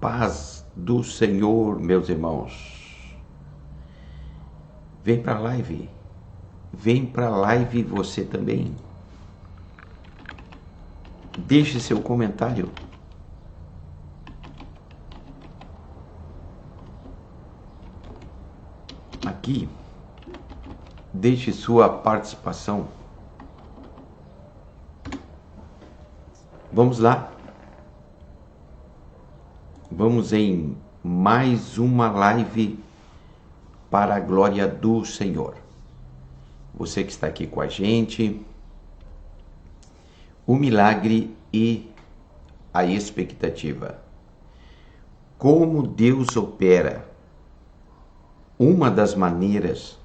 paz do Senhor, meus irmãos. Vem para a live. Vem para a live você também. Deixe seu comentário. Aqui, deixe sua participação. Vamos lá. Vamos em mais uma live para a glória do Senhor. Você que está aqui com a gente, o milagre e a expectativa. Como Deus opera. Uma das maneiras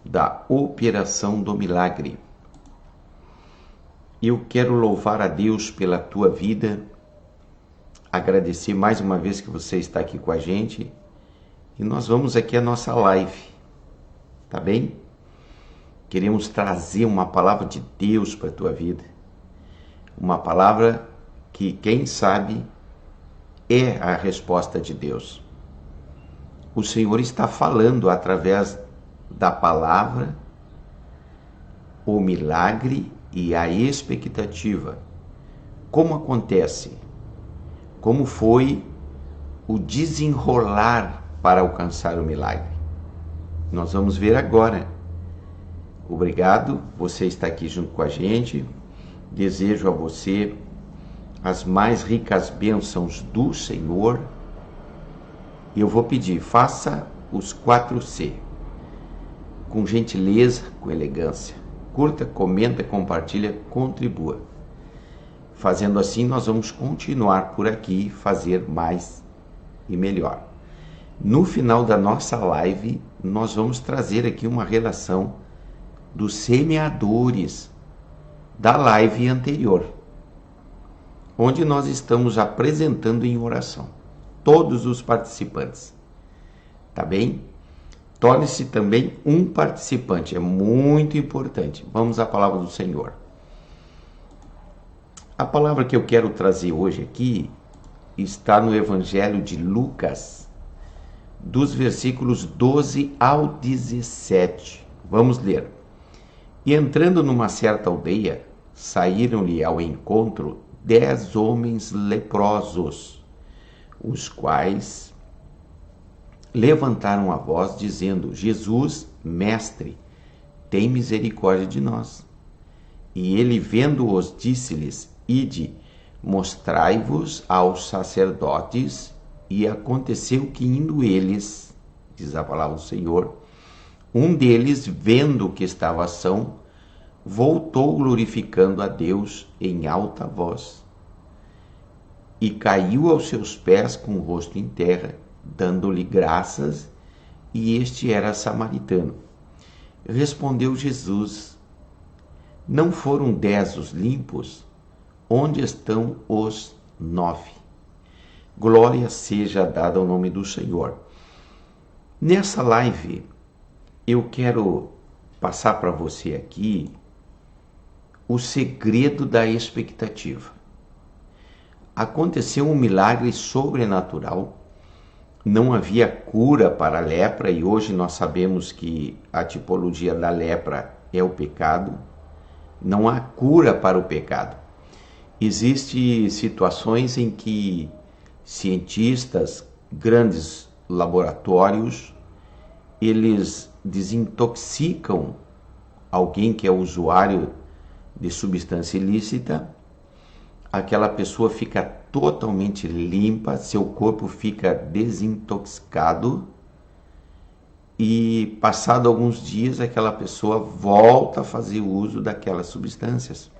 da operação do milagre. Eu quero louvar a Deus pela tua vida, agradecer mais uma vez que você está aqui com a gente, e nós vamos aqui a nossa live, tá bem? Queremos trazer uma palavra de Deus para a tua vida, uma palavra que, quem sabe, é a resposta de Deus. O Senhor está falando através da palavra, o milagre e a expectativa. Como acontece? Como foi o desenrolar para alcançar o milagre? Nós vamos ver agora. Obrigado, você está aqui junto com a gente. Desejo a você as mais ricas bênçãos do Senhor. E eu vou pedir, faça os 4C, com gentileza, com elegância. Curta, comenta, compartilha, contribua. Fazendo assim, nós vamos continuar por aqui, fazer mais e melhor. No final da nossa live, nós vamos trazer aqui uma relação dos semeadores da live anterior, onde nós estamos apresentando em oração. Todos os participantes, tá bem? Torne-se também um participante, é muito importante. Vamos à palavra do Senhor. A palavra que eu quero trazer hoje aqui está no Evangelho de Lucas, dos versículos 12 ao 17. Vamos ler. E entrando numa certa aldeia, saíram-lhe ao encontro 10 homens leprosos, os quais levantaram a voz, dizendo: Jesus, mestre, tem misericórdia de nós. E ele, vendo-os, disse-lhes: Ide, mostrai-vos aos sacerdotes. E aconteceu que, indo eles, diz a palavra do Senhor, um deles, vendo que estava são, voltou glorificando a Deus em alta voz. E caiu aos seus pés com o rosto em terra, dando-lhe graças, e este era samaritano. Respondeu Jesus: Não foram 10 os limpos? Onde estão os 9? Glória seja dada ao nome do Senhor. Nessa live, eu quero passar para você aqui o segredo da expectativa. Aconteceu um milagre sobrenatural, não havia cura para a lepra, e hoje nós sabemos que a tipologia da lepra é o pecado. Não há cura para o pecado. Existem situações em que cientistas, grandes laboratórios, eles desintoxicam alguém que é usuário de substância ilícita. Aquela pessoa fica totalmente limpa, seu corpo fica desintoxicado e, passado alguns dias, aquela pessoa volta a fazer uso daquelas substâncias.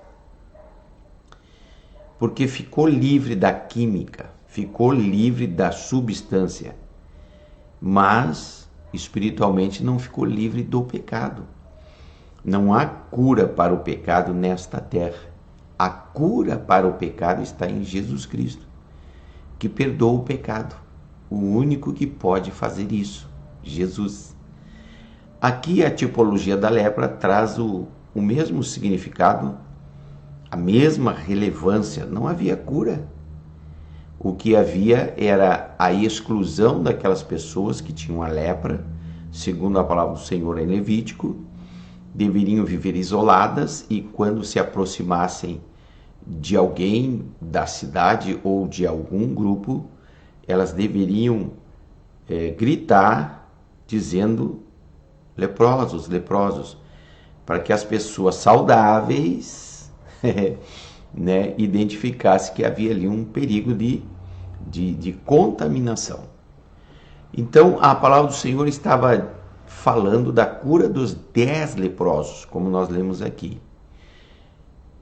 Porque ficou livre da química, ficou livre da substância, mas espiritualmente não ficou livre do pecado. Não há cura para o pecado nesta terra. A cura para o pecado está em Jesus Cristo, que perdoa o pecado. O único que pode fazer isso, Jesus. Aqui a tipologia da lepra traz o mesmo significado, a mesma relevância. Não havia cura. o que havia era a exclusão daquelas pessoas que tinham a lepra, segundo a palavra do Senhor em Levítico, deveriam viver isoladas e quando se aproximassem de alguém da cidade ou de algum grupo, elas deveriam gritar dizendo leprosos, leprosos, para que as pessoas saudáveis né, identificassem que havia ali um perigo de contaminação. Então a palavra do Senhor estava falando da cura dos 10 leprosos, como nós lemos aqui.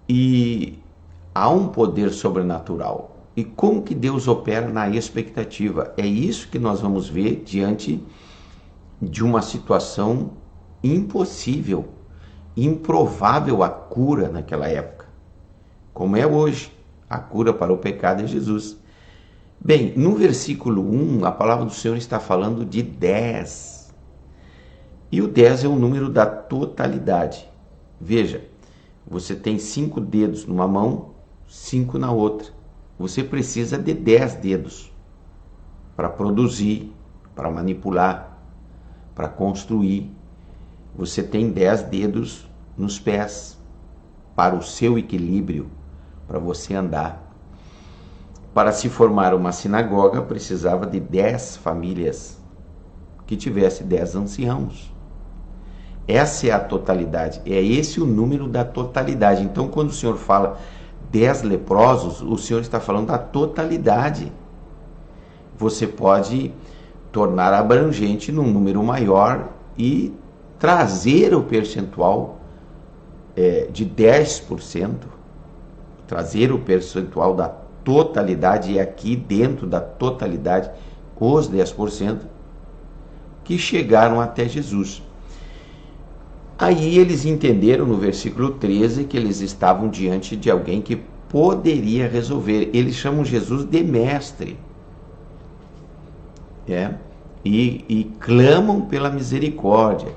E há um poder sobrenatural. E como que Deus opera na expectativa? É isso que nós vamos ver diante de uma situação impossível, improvável a cura naquela época. Como é hoje, a cura para o pecado é Jesus. Bem, no versículo 1, a palavra do Senhor está falando de 10. E o 10 é o número da totalidade. Veja, você tem 5 dedos numa mão, 5 na outra. Você precisa de 10 dedos para produzir, para manipular, para construir. Você tem 10 dedos nos pés para o seu equilíbrio, para você andar. Para se formar uma sinagoga, precisava de 10 famílias que tivesse 10 anciãos. Essa é a totalidade, é esse o número da totalidade. Então, quando o Senhor fala 10 leprosos, o Senhor está falando da totalidade. Você pode tornar abrangente num número maior e trazer o percentual de 10%, trazer o percentual da totalidade, e aqui dentro da totalidade, os 10% que chegaram até Jesus. Aí eles entenderam no versículo 13 que eles estavam diante de alguém que poderia resolver. Eles chamam Jesus de mestre. E clamam pela misericórdia.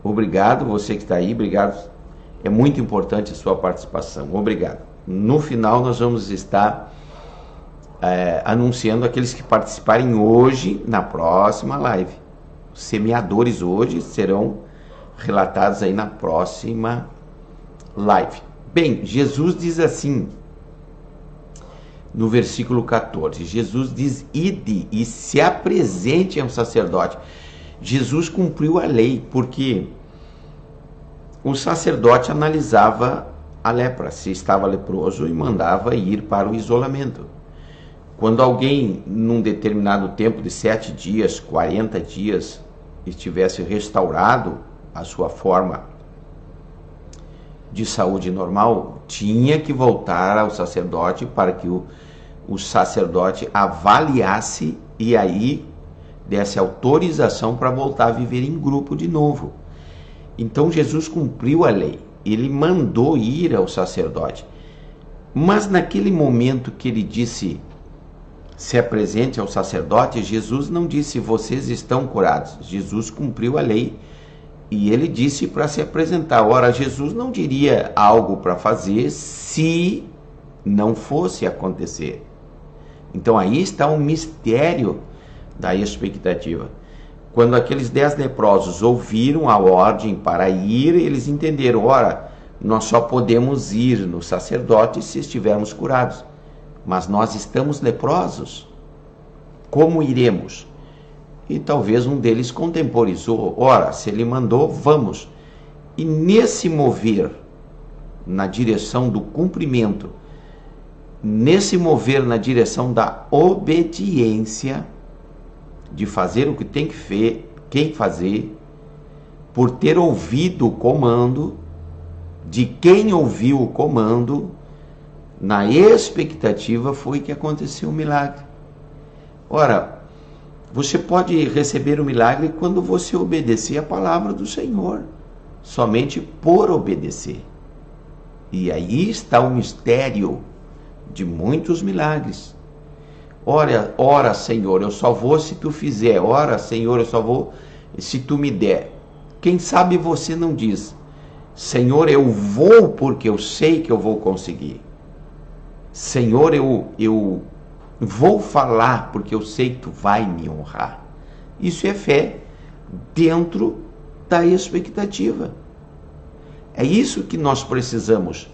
Obrigado, você que está aí, obrigado. É muito importante a sua participação. Obrigado. No final nós vamos estar anunciando aqueles que participarem hoje na próxima live. Os semeadores hoje serão relatados aí na próxima live. Bem, Jesus diz assim, no versículo 14, Jesus diz, ide e se apresente ao sacerdote. Jesus cumpriu a lei, porque o sacerdote analisava a lepra, se estava leproso, e mandava ir para o isolamento. Quando alguém, num determinado tempo de 7 dias, 40 dias, estivesse restaurado a sua forma de saúde normal, tinha que voltar ao sacerdote para que o sacerdote avaliasse e aí desse autorização para voltar a viver em grupo de novo. Então Jesus cumpriu a lei, ele mandou ir ao sacerdote. Mas naquele momento que ele disse, se apresente ao sacerdote, Jesus não disse, vocês estão curados. Jesus cumpriu a lei e ele disse para se apresentar. Ora, Jesus não diria algo para fazer se não fosse acontecer. Então aí está o mistério da expectativa. Quando aqueles 10 leprosos ouviram a ordem para ir, eles entenderam, ora, nós só podemos ir no sacerdote se estivermos curados. Mas nós estamos leprosos. Como iremos? E talvez um deles contemporizou, ora, se ele mandou, vamos. E nesse mover na direção do cumprimento, nesse mover na direção da obediência, de fazer o que tem que fazer, por ter ouvido o comando, de quem ouviu o comando, na expectativa foi que aconteceu o milagre. Ora, você pode receber o milagre quando você obedecer a palavra do Senhor, somente por obedecer. E aí está o mistério de muitos milagres. Ora, Senhor, eu só vou se tu fizer. Ora, Senhor, eu só vou se tu me der. Quem sabe você não diz, Senhor, eu vou porque eu sei que eu vou conseguir. Senhor, eu Vou falar porque eu sei que tu vai me honrar. Isso é fé dentro da expectativa. É isso que nós precisamos.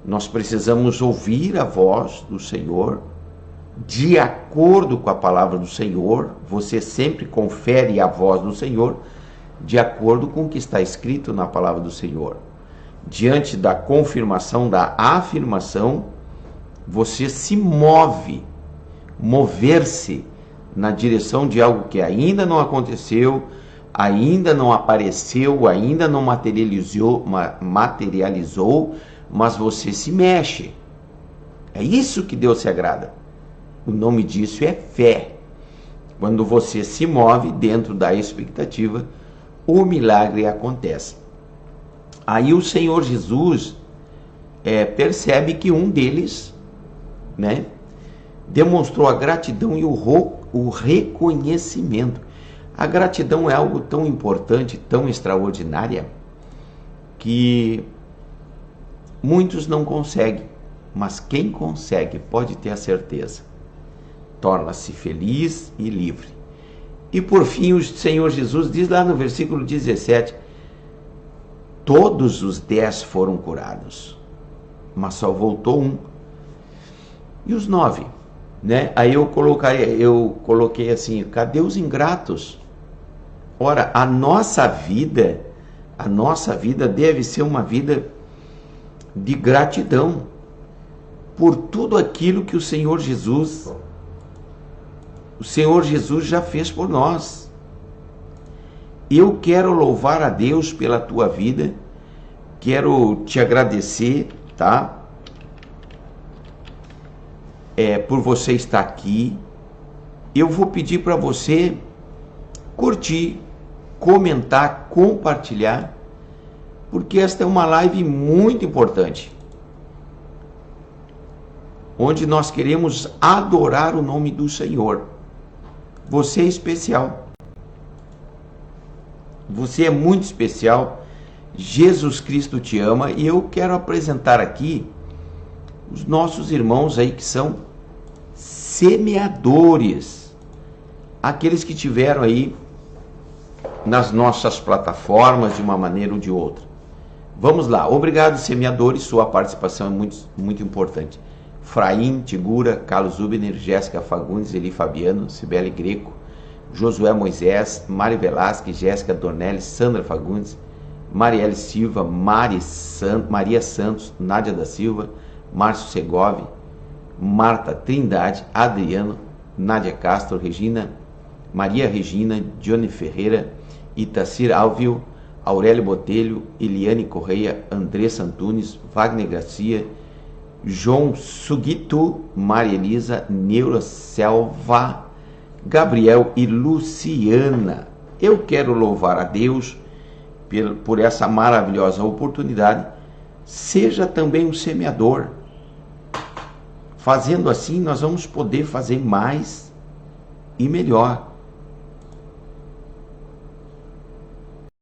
Nós precisamos ouvir a voz do Senhor, de acordo com a palavra do Senhor. Você sempre confere a voz do Senhor de acordo com o que está escrito na palavra do Senhor. Diante da confirmação, da afirmação, você se move. Mover-se na direção de algo que ainda não aconteceu, ainda não apareceu, ainda não materializou, mas você se mexe. É isso que Deus se agrada. O nome disso é fé. Quando você se move dentro da expectativa, o milagre acontece. Aí o Senhor Jesus percebe que um deles, demonstrou a gratidão e o reconhecimento. A gratidão é algo tão importante, tão extraordinária, que muitos não conseguem, mas quem consegue pode ter a certeza. Torna-se feliz e livre. E por fim o Senhor Jesus diz lá no versículo 17, todos os 10 foram curados, mas só voltou um. E os 9? Aí eu coloquei assim, cadê os ingratos? Ora, a nossa vida deve ser uma vida de gratidão por tudo aquilo que o Senhor Jesus já fez por nós. Eu quero louvar a Deus pela tua vida, quero te agradecer, tá? Por você estar aqui. Eu vou pedir para você curtir, comentar, compartilhar, porque esta é uma live muito importante, onde nós queremos adorar o nome do Senhor. Você é especial. Você é muito especial. Jesus Cristo te ama e eu quero apresentar aqui os nossos irmãos aí que são semeadores, aqueles que tiveram aí nas nossas plataformas de uma maneira ou de outra. Vamos lá. Obrigado, semeadores, sua participação é muito, muito importante. Fraim, Tigura, Carlos Ubner, Jéssica Fagundes, Eli Fabiano, Cibele Greco, Josué Moisés, Mari Velasquez, Jéssica Dornelles, Sandra Fagundes, Marielle Silva, Maria Santos, Nádia da Silva, Márcio Segovi, Marta Trindade, Adriano, Nádia Castro, Regina, Maria Regina, Johnny Ferreira, Itacir Alvio, Aurélio Botelho, Eliane Correia, Andressa Antunes, Wagner Garcia, João Sugito, Maria Elisa, Neura Selva, Gabriel e Luciana. Eu quero louvar a Deus por essa maravilhosa oportunidade. Seja também um semeador. Fazendo assim, nós vamos poder fazer mais e melhor.